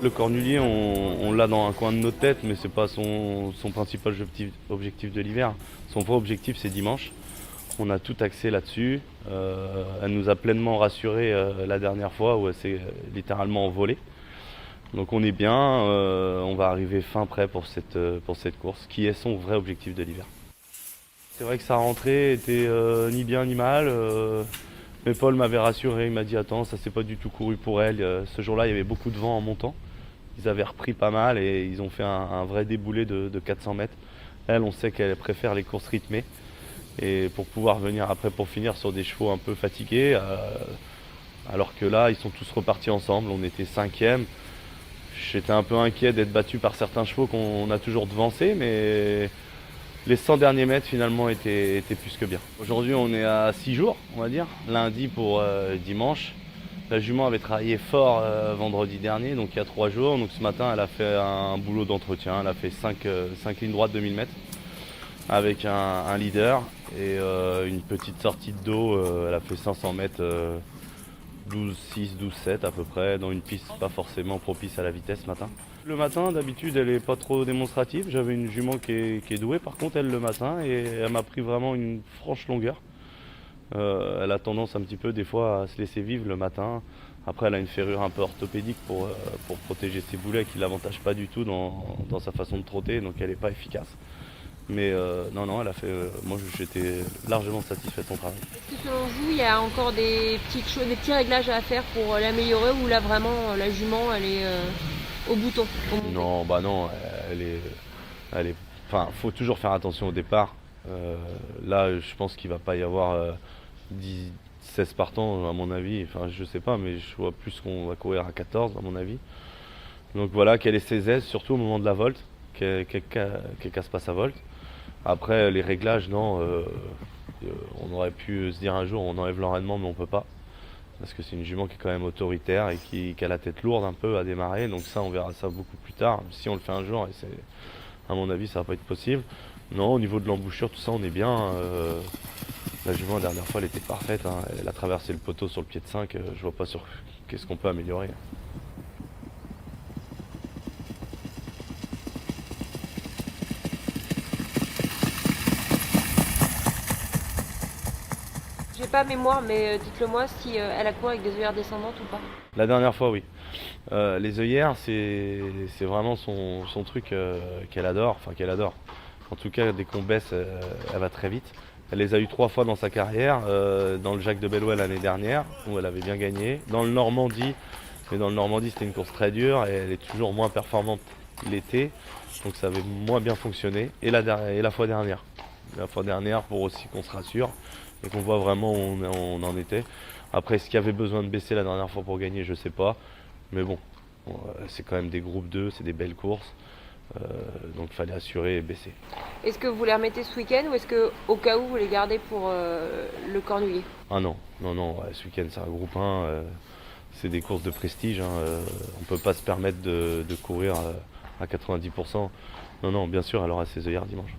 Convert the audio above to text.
Le Cornulier, on l'a dans un coin de notre tête, mais c'est pas son principal objectif de l'hiver. Son vrai objectif, c'est dimanche. On a tout axé là-dessus. Elle nous a pleinement rassurés la dernière fois où elle s'est littéralement envolée. Donc on est bien, on va arriver fin prêt pour cette course, qui est son vrai objectif de l'hiver. C'est vrai que sa rentrée était ni bien ni mal. Mais Paul m'avait rassuré, il m'a dit attends, ça s'est pas du tout couru pour elle. Ce jour-là, il y avait beaucoup de vent en montant. Ils avaient repris pas mal et ils ont fait un vrai déboulé de 400 mètres. Elle, on sait qu'elle préfère les courses rythmées. Et pour pouvoir venir après pour finir sur des chevaux un peu fatigués, alors que là, ils sont tous repartis ensemble. On était cinquième. J'étais un peu inquiet d'être battu par certains chevaux qu'on a toujours devancés, mais les 100 derniers mètres finalement étaient plus que bien. Aujourd'hui, on est à 6 jours, on va dire. Lundi pour dimanche. La jument avait travaillé fort vendredi dernier, donc il y a 3 jours. Donc ce matin, elle a fait un boulot d'entretien. Elle a fait 5 lignes droites de 1000 mètres avec un leader et une petite sortie de dos. Elle a fait 500 mètres, 12,6, 12,7 à peu près, dans une piste pas forcément propice à la vitesse ce matin. Le matin, d'habitude, elle est pas trop démonstrative. J'avais une jument qui est douée, par contre, elle le matin, et elle m'a pris vraiment une franche longueur. Elle a tendance un petit peu des fois à se laisser vivre le matin. Après, elle a une ferrure un peu orthopédique pour protéger ses boulets qui ne l'avantage pas du tout dans sa façon de trotter, donc elle n'est pas efficace. Mais non, elle a fait. Moi, j'étais largement satisfait de son travail. Est-ce que selon vous, il y a encore des petites choses, des petits réglages à faire pour l'améliorer ou là vraiment la jument elle est au bouton pour monter? Non, bah non, elle est. Enfin, faut toujours faire attention au départ. Là, je pense qu'il va pas y avoir 10, 16 partants à mon avis. Enfin, je sais pas, mais je vois plus qu'on va courir à 14 à mon avis. Donc voilà, qu'elle ait ses aises, surtout au moment de la volte, qu'elle casse pas sa volte. Après, les réglages, non. On aurait pu se dire un jour, on enlève l'enraînement, mais on peut pas. Parce que c'est une jument qui est quand même autoritaire et qui a la tête lourde un peu à démarrer. Donc ça, on verra ça beaucoup plus tard. Si on le fait un jour, et c'est, à mon avis, ça va pas être possible. Non, au niveau de l'embouchure, tout ça, on est bien. La jument, la dernière fois, elle était parfaite, hein. Elle a traversé le poteau sur le pied de 5. Je vois pas sur qu'est-ce qu'on peut améliorer. J'ai pas mémoire, mais dites-le moi si elle a couru avec des œillères descendantes ou pas. La dernière fois, oui. Les œillères, c'est vraiment son truc qu'elle adore. Enfin, qu'elle adore. En tout cas, dès qu'on baisse, elle va très vite. Elle les a eu 3 fois dans sa carrière. Dans le Jacques de Bellouet l'année dernière, où elle avait bien gagné. Dans le Normandie, mais dans le Normandie, c'était une course très dure et elle est toujours moins performante l'été. Donc ça avait moins bien fonctionné. Et la fois dernière. La fois dernière, pour aussi qu'on se rassure et qu'on voit vraiment où on en était. Après, est-ce qu'il y avait besoin de baisser la dernière fois pour gagner, je sais pas. Mais bon, c'est quand même des groupes 2, c'est des belles courses. Donc il fallait assurer et baisser. Est-ce que vous les remettez ce week-end ou est-ce que au cas où vous les gardez pour le cornulier? Ah non, non, ouais, ce week-end c'est un groupe 1, c'est des courses de prestige, hein, on peut pas se permettre de courir à 90%. Non, bien sûr, elle aura ses œillères dimanche.